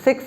6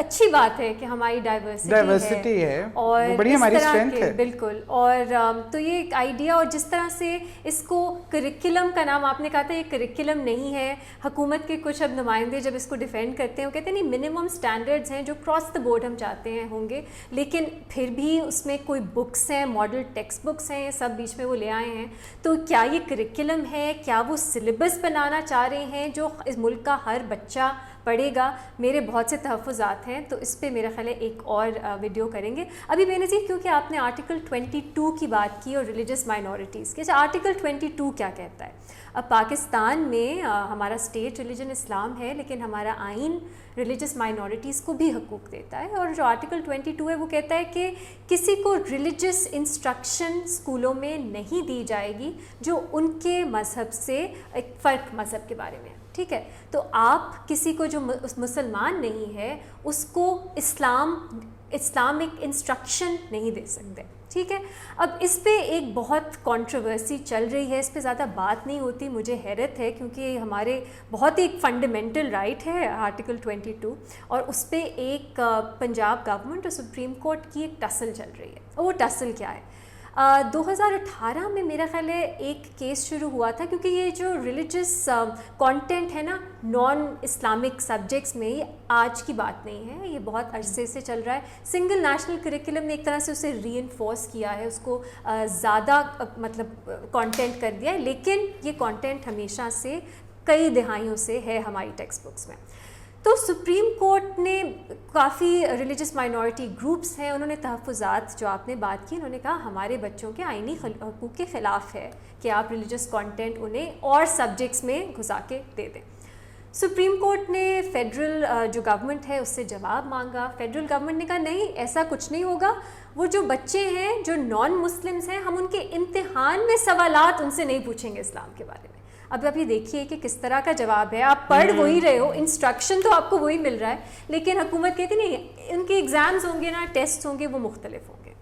اچھی بات ہے کہ ہماری ڈائیورسٹی ہے اور وہ بڑی ہماری اسٹرینتھ ہے. بالکل. اور تو یہ ایک آئیڈیا, اور جس طرح سے اس کو کریکولم کا نام آپ نے کہا تھا, یہ کریکولم نہیں ہے. حکومت کے کچھ اب نمائندے جب اس کو ڈیفینڈ کرتے ہیں وہ کہتے ہیں نہیں منیمم اسٹینڈرڈز ہیں جو کراس دا بورڈ ہم چاہتے ہیں ہوں گے, لیکن پھر بھی اس میں کوئی بکس ہیں, ماڈل ٹیکسٹ بکس ہیں, یہ سب بیچ میں وہ لے آئے ہیں. تو کیا یہ کریکولم ہے, کیا وہ سلیبس بنانا چاہ رہے ہیں جو اس ملک کا ہر بچہ پڑھے گا؟ میرے بہت سے تحفظات ہیں, تو اس پہ میرا خیال ہے ایک اور ویڈیو کریں گے. ابھی بے نظیر کیونکہ آپ نے آرٹیکل 22 کی بات کی اور ریلیجس مائنورٹیز کی, آرٹیکل 22 کیا کہتا ہے؟ اب پاکستان میں ہمارا اسٹیٹ ریلیجن اسلام ہے, لیکن ہمارا آئین ریلیجس مائنورٹیز کو بھی حقوق دیتا ہے. اور جو آرٹیکل 22 ہے وہ کہتا ہے کہ کسی کو ریلیجس انسٹرکشن اسکولوں میں نہیں دی جائے گی جو ان کے مذہب سے ایک فرق مذہب کے بارے میں. ٹھیک ہے, تو آپ کسی کو جو مسلمان نہیں ہے اس کو اسلامک انسٹرکشن نہیں دے سکتے. ٹھیک ہے, اب اس پہ ایک بہت کنٹروورسی چل رہی ہے, اس پہ زیادہ بات نہیں ہوتی. مجھے حیرت ہے کیونکہ ہمارے بہت ہی ایک فنڈامنٹل رائٹ ہے آرٹیکل 22, اور اس پہ ایک پنجاب گورنمنٹ اور سپریم کورٹ کی ایک ٹسل چل رہی ہے. وہ ٹسل کیا ہے؟ 2018 میں میرا خیال ہے ایک کیس شروع ہوا تھا, کیونکہ یہ جو ریلیجس کانٹینٹ ہے نا نان اسلامک سبجیکٹس میں, یہ آج کی بات نہیں ہے, یہ بہت عرصے سے چل رہا ہے. سنگل نیشنل کریکولم نے ایک طرح سے اسے ری انفورس کیا ہے, اس کو زیادہ مطلب کانٹینٹ کر دیا ہے, لیکن یہ کانٹینٹ ہمیشہ سے کئی دہائیوں سے ہے ہماری ٹیکسٹ بکس میں. تو سپریم کورٹ نے کافی ریلیجس مائنورٹی گروپس ہیں, انہوں نے تحفظات جو آپ نے بات کی, انہوں نے کہا ہمارے بچوں کے آئینی حقوق کے خلاف ہے کہ آپ ریلیجس کانٹینٹ انہیں اور سبجیکٹس میں گھسا کے دے دیں. سپریم کورٹ نے فیڈرل جو گورنمنٹ ہے اس سے جواب مانگا. فیڈرل گورنمنٹ نے کہا نہیں ایسا کچھ نہیں ہوگا, وہ جو بچے ہیں جو نان مسلمس ہیں ہم ان کے امتحان میں سوالات ان سے نہیں پوچھیں گے اسلام کے بارے میں. اب یہ دیکھیے کہ کس طرح کا جواب ہے, آپ پڑھ وہی رہے ہو, انسٹرکشن تو آپ کو وہی مل رہا ہے, لیکن حکومت کہتی نہیں ان کے ایگزامز ہوں گے نا, ٹیسٹ ہوں گے, وہ مختلف ہوں گے.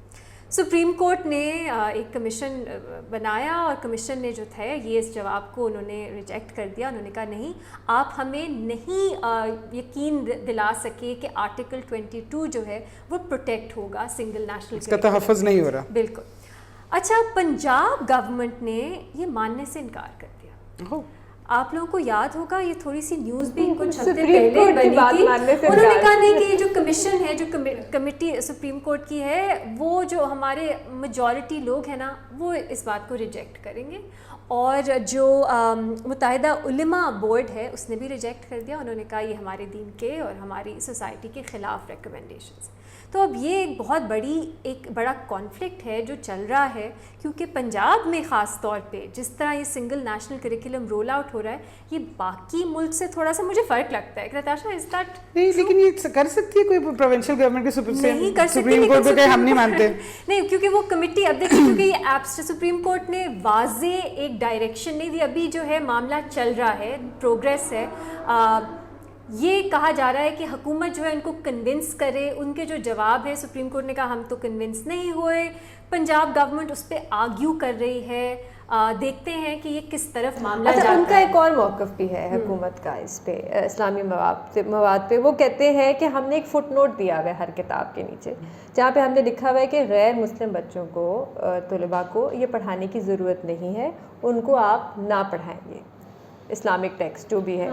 سپریم کورٹ نے ایک کمیشن بنایا اور کمیشن نے جو تھا یہ اس جواب کو انہوں نے ریجیکٹ کر دیا. انہوں نے کہا نہیں آپ ہمیں نہیں یقین دلا سکے کہ آرٹیکل 22 جو ہے وہ پروٹیکٹ ہوگا سنگل نیشنل, اس کا تحفظ نہیں ہو رہا. بالکل. اچھا پنجاب گورنمنٹ نے یہ ماننے سے انکار کر دیا. آپ لوگوں کو یاد ہوگا یہ تھوڑی سی نیوز بھی کچھ ہفتے پہلے بنی تھی, انہوں نے کہا نہیں کہ یہ جو کمیشن ہے, جو کمیٹی سپریم کورٹ کی ہے, وہ جو ہمارے میجورٹی لوگ ہیں نا وہ اس بات کو ریجیکٹ کریں گے. اور جو متحدہ علماء بورڈ ہے اس نے بھی ریجیکٹ کر دیا. انہوں نے کہا یہ ہمارے دین کے اور ہماری سوسائٹی کے خلاف ریکمنڈیشنز. تو اب یہ ایک بڑا کانفلکٹ ہے جو چل رہا ہے, کیونکہ پنجاب میں خاص طور پہ جس طرح یہ single national curriculum roll out ہو رہا ہے, یہ باقی ملک سے تھوڑا سا مجھے فرق لگتا ہے. نتاشا از دیٹ نہیں, لیکن یہ کر سکتی ہے کوئی پروونشل گورنمنٹ کے نہیں کر سکتی, سپریم کورٹ پہ ہم نہیں مانتے نہیں, کیونکہ وہ کمیٹی اب دیکھیں کیونکہ یہ ایپس سپریم کورٹ نے واضح ایک ڈائریکشن نہیں دی. ابھی جو ہے معاملہ چل رہا ہے, پروگریس ہے. یہ کہا جا رہا ہے کہ حکومت جو ہے ان کو کنونس کرے. ان کے جو جواب ہے سپریم کورٹ نے کہا ہم تو کنونس نہیں ہوئے, پنجاب گورنمنٹ اس پہ آرگیو کر رہی ہے. دیکھتے ہیں کہ یہ کس طرف معاملہ جاتا ہے. ان کا ایک اور موقف بھی ہے حکومت کا اس پہ, اسلامی مواد پہ. وہ کہتے ہیں کہ ہم نے ایک فٹ نوٹ دیا ہوا ہے ہر کتاب کے نیچے, جہاں پہ ہم نے لکھا ہوا ہے کہ غیر مسلم بچوں کو, طلباء کو یہ پڑھانے کی ضرورت نہیں ہے, ان کو آپ نہ پڑھائیں گے اسلامک ٹیکسٹ جو بھی ہے.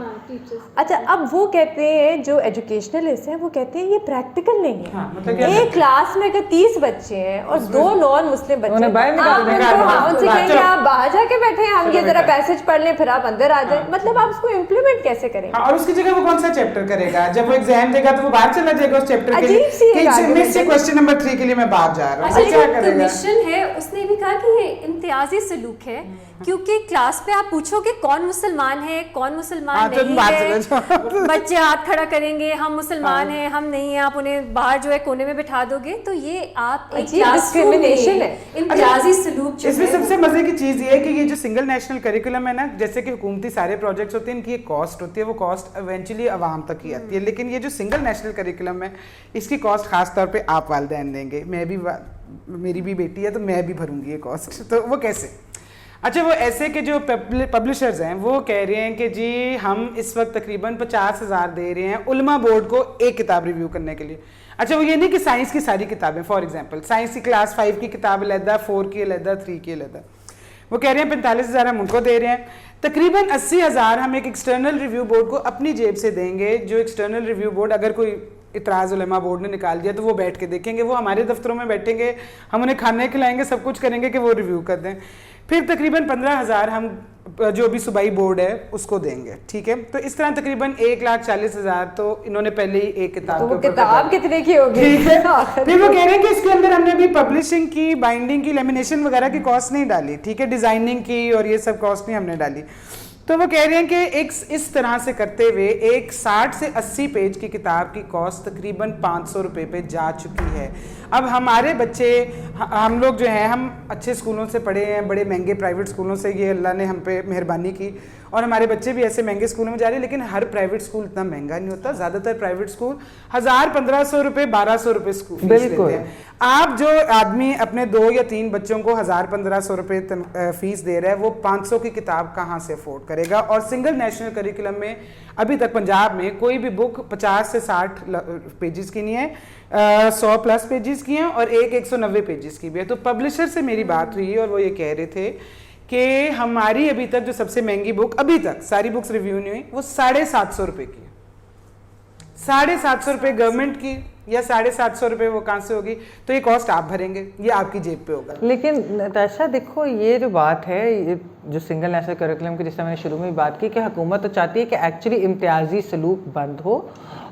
اچھا اب وہ کہتے ہیں جو ایجوکیشنلسٹ ہیں وہ کہتے ہیں یہ پریکٹیکل نہیں ہے. ایک کلاس میں اگر 30 بچے ہیں اور 2 نان مسلم بچے ہیں, ان سے کہیں گے آپ باہر جا کے بیٹھے, ہم یہ ذرا پیسج پڑھ لیں پھر آپ اندر آ جائیں. مطلب آپ اس کو امپلیمنٹ کیسے کریں گے؟ اور اس کی جگہ وہ کون سا چیپٹر کرے گا؟ جب وہ ایگزام دے گا تو وہ باہر چلا جائے گا اس چیپٹر کے لیے کہ کوسچن نمبر 3 کے لیے میں باہر جا رہا ہوں. کیا کرے گا؟ کمیشن ہے اس نے بھی کہا کہ یہ امتیازی سلوک ہے, کیونکہ کلاس پہ آپ پوچھو کہ کون مسلمان ہے کون مسلمان نہیں ہے, بچے ہاتھ کھڑا کریں گے ہم مسلمان ہیں ہم نہیں ہیں, آپ انہیں باہر جو ہے کونے میں بٹھا دو گے, تو یہ آپ ڈسکریمنیشن ہے, امتیازی سلوک. اس میں سب سے مزے کی چیز یہ ہے کہ یہ جو سنگل نیشنل کریکولم ہے نا, جیسے کہ حکومتی سارے پروجیکٹس ہوتے ہیں ان کی ایک کاسٹ ہوتی ہے, وہ کاسٹ ایونچولی عوام تک ہی آتی ہے, لیکن یہ جو سنگل نیشنل کریکولم ہے اس کی کاسٹ خاص طور پہ آپ والدین دیں گے. میں بھی, میری بھی بیٹی ہے تو میں بھی بھروں گی یہ کاسٹ. تو وہ کیسے؟ اچھا وہ ایسے کہ جو پبلشرز ہیں وہ کہہ رہے ہیں کہ جی ہم اس وقت تقریباً 50,000 دے رہے ہیں علماء بورڈ کو ایک کتاب ریویو کرنے کے لیے. اچھا وہ یہ نہیں کہ سائنس کی ساری کتابیں, فار ایگزامپل سائنس کی کلاس 5 کی کتاب علیحدہ, 4 کی علیحدہ, 3 کی علیحدہ, وہ کہہ رہے ہیں 45,000 ہم ان کو دے رہے ہیں. تقریباً 80,000 ہم ایک ایکسٹرنل ریویو بورڈ کو اپنی جیب سے دیں گے, جو ایکسٹرنل ریویو بورڈ اگر کوئی اعتراض علماء بورڈ نے نکال دیا تو وہ بیٹھ کے دیکھیں گے, وہ ہمارے دفتروں میں بیٹھیں گے, ہم انہیں کھانے کھلائیں گے, سب کچھ کریں گے کہ وہ ریویو کر دیں. پھر تقریباً 15,000 ہم جو بھی صوبائی بورڈ ہے اس کو دیں گے, ٹھیک ہے. تو اس طرح تقریباً 1,40,000 تو انہوں نے پہلے ہی ایک کتاب تو وہ کتاب کتنے کی ہوگی؟ ٹھیک ہے. پھر وہ کہہ رہے ہیں کہ اس کے اندر ہم نے ابھی پبلشنگ کی, بائنڈنگ کی, لیمینیشن وغیرہ کی کاسٹ نہیں ڈالی, ٹھیک ہے, ڈیزائننگ کی اور یہ سب کاسٹ نہیں ہم نے ڈالی. تو وہ کہہ رہے ہیں کہ ایک اس طرح سے کرتے ہوئے ایک 60 سے 80 پیج کی کتاب کی کاسٹ تقریباً 500 روپے پہ جا چکی ہے. اب ہمارے بچے, ہم لوگ جو ہیں ہم اچھے اسکولوں سے پڑھے ہیں, بڑے مہنگے پرائیویٹ اسکولوں سے, یہ اللہ نے ہم پہ مہربانی کی, اور ہمارے بچے بھی ایسے مہنگے اسکولوں میں جا رہے ہیں, لیکن ہر پرائیویٹ اسکول اتنا مہنگا نہیں ہوتا. زیادہ تر پرائیویٹ اسکول 1,000-1,500 روپے 1,200 روپے اسکول فیس لیتے ہیں. آپ جو آدمی اپنے 2 یا 3 بچوں کو 1,000-1,500 روپے فیس دے رہا ہے, وہ 500 کی کتاب کہاں سے افورڈ کرے گا؟ اور سنگل نیشنل کریکولم میں ابھی تک پنجاب میں کوئی بھی بک 50 سے 60 پیجز کی نہیں ہے, 100 پلس پیجز کی ہیں, اور ایک 190 پیجز کی بھی ہے. تو پبلشر سے میری بات ہوئی اور وہ یہ کہہ رہے تھے کہ ہماری ابھی تک جو سب سے مہنگی بک, ابھی تک ساری بکس ریویو نہیں ہوئی, وہ 750 روپے کی ہے. 750 روپے گورنمنٹ کی, یا 750 روپے وہ کہاں سے ہوگی؟ تو یہ کاسٹ آپ بھریں گے, یہ آپ کی جیب پہ ہوگا. لیکن نتاشا دیکھو یہ جو بات ہے, یہ جو سنگل نیشنل کریکولم کی جس طرح میں نے شروع میں بات کی کہ حکومت تو چاہتی ہے کہ ایکچولی امتیازی سلوک بند ہو,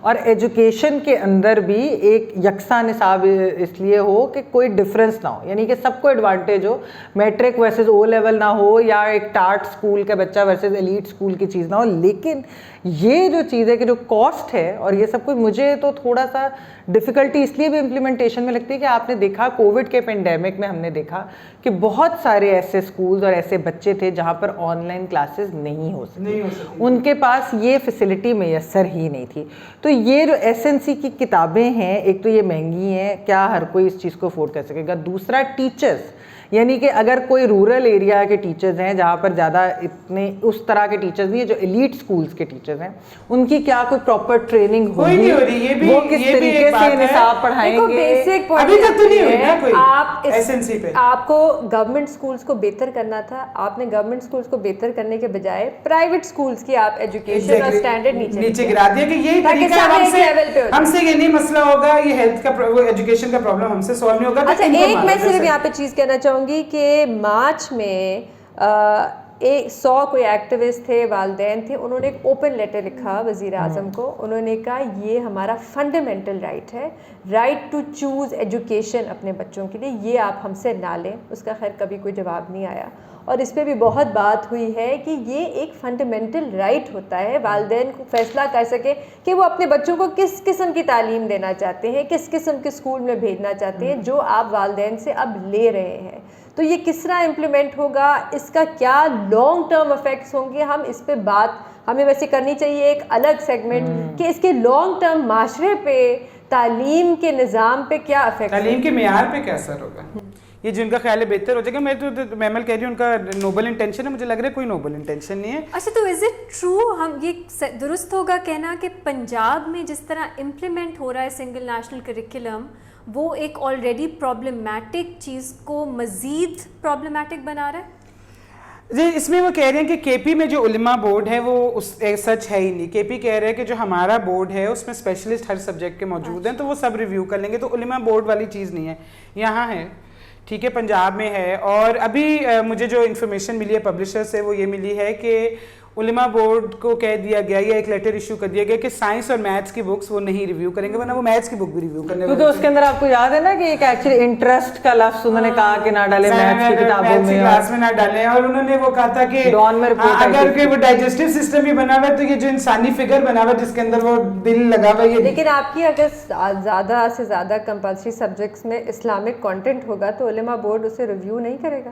اور ایجوکیشن کے اندر بھی ایک یکساں نصاب اس لیے ہو کہ کوئی ڈفرینس نہ ہو, یعنی کہ سب کو ایڈوانٹیج ہو, میٹرک ورسز او لیول نہ ہو, یا ایک ٹارٹ اسکول کا بچہ ورسز ایلیٹ اسکول کی چیز نہ ہو. لیکن یہ جو چیز ہے کہ جو کاسٹ ہے اور یہ سب کچھ, مجھے تو تھوڑا سا ڈفیکلٹی اس لیے بھی امپلیمنٹیشن میں لگتی ہے کہ آپ نے دیکھا کووڈ کے پینڈیمک میں ہم نے دیکھا کہ بہت سارے ایسے اسکولز اور ایسے بچے تھے جہاں پر آن لائن کلاسز نہیں ہو سکتی, ان کے پاس یہ فیسلٹی میسر ہی نہیں تھی. تو یہ جو SNC کی کتابیں ہیں, ایک تو یہ مہنگی ہیں, کیا ہر کوئی اس چیز کو افورڈ کر سکے گا؟ دوسرا ٹیچرز, یعنی کہ اگر کوئی رورل ایریا کے ٹیچرز ہیں جہاں پر زیادہ اتنے اس طرح کے ٹیچرز نہیں ہیں, جو ایلیٹ اسکولز کے ٹیچرز ہیں, ان کی کیا کوئی پراپر ٹریننگ ہوگی؟ وہ کس طریقے سے نصاب پڑھائیں گے؟ ابھی تک تو نہیں ہوئی نا کوئی SNC پہ. آپ کو گورنمنٹ اسکولس کو بہتر کرنا تھا, آپ نے گورنمنٹ اسکولس کو بہتر کرنے کے بجائے پرائیویٹ اسکولس کی آپ ایجوکیشن اور اسٹینڈرڈ نیچے گرا دیا کہ یہی طریقہ ہم سے یہ نہیں مسئلہ ہوگا, یہ ہیلتھ کا ایجوکیشن کا پرابلم ہم سے سالو نہیں ہوگا. اچھا ایک میں صرف یہاں پہ چیز کہنا چاہوں گی کہ مارچ میں 100 کوئی ایکٹیوسٹ تھے, والدین تھے, انہوں نے ایک اوپن لیٹر لکھا وزیر اعظم کو. انہوں نے کہا یہ ہمارا فنڈامنٹل رائٹ ہے, رائٹ ٹو چوز ایجوکیشن اپنے بچوں کے لیے, یہ آپ ہم سے نہ لیں. اس کا خیر کبھی کوئی جواب نہیں آیا, اور اس پہ بھی بہت بات ہوئی ہے کہ یہ ایک فنڈامنٹل رائٹ ہوتا ہے والدین کو فیصلہ کر سکے کہ وہ اپنے بچوں کو کس قسم کی تعلیم دینا چاہتے ہیں, کس قسم کے اسکول میں بھیجنا چاہتے ہیں, جو آپ والدین سے اب لے رہے ہیں. تو یہ کس طرح امپلیمنٹ ہوگا, اس کا کیا لانگ ٹرم افیکٹس ہوں گے, ہم اس پہ بات ہمیں ویسے کرنی چاہیے ایک الگ سیگمنٹ, کہ اس کے لانگ ٹرم معاشرے پہ, تعلیم کے نظام پہ کیا افیکٹ, تعلیم کے معیار پہ کیا اثر ہوگا. یہ جن کا خیال ہے بہتر ہو جائے گا. میں تو میمل کہہ رہی ہوں ان کا نوبل انٹینشن ہے, مجھے لگ رہا ہے کوئی نوبل انٹینشن نہیں ہے. اچھا تو از اٹ ٹرو, ہم یہ درست ہوگا کہنا کہ پنجاب میں جس طرح امپلیمنٹ ہو رہا ہے سنگل نیشنل کریکولم, وہ ایک آلریڈی پرابلمٹک چیز کو مزید پرابلمٹک بنا رہا ہے؟ جی اس میں وہ کہہ رہے ہیں کہ کے پی میں جو علماء بورڈ ہے وہ سچ ہے ہی نہیں. کے پی کہہ رہے ہیں کہ جو ہمارا بورڈ ہے اس میں اسپیشلسٹ ہر سبجیکٹ کے موجود ہیں, تو وہ سب ریویو کر لیں گے. تو علماء بورڈ والی چیز نہیں ہے, یہاں ہے, ٹھیک ہے, پنجاب میں ہے. اور ابھی مجھے جو انفارمیشن ملی ہے پبلشر سے وہ یہ ملی ہے کہ علماء بورڈ کو کہہ دیا گیا, یا ایک لیٹر ایشو کر دیا گیا کہ سائنس اور میتھس کی بکس وہ نہیں ریویو کریں گے, ورنہ وہ میتھس کی بک بھی ریویو کرنے کیونکہ اس کے اندر آپ کو یاد ہے نا کہ ایک ایکچولی انٹرسٹ کا لفظ انہوں نے کہا کہ نہ ڈالے میتھس کی کتابوں میں, کلاس میں نہ ڈالیں. اور انہوں نے وہ کہا تھا کہ اگر کہ وہ ڈائجسٹو سسٹم بھی بنا ہوا ہے تو یہ جو انسانی فگر بنا ہوا ہے جس کے اندر وہ دل لگا ہوا ہے. لیکن آپ کی اگر زیادہ سے زیادہ کمپلسری سبجیکٹس میں اسلامک کانٹینٹ ہوگا تو علماء بورڈ اسے ریویو نہیں کرے گا.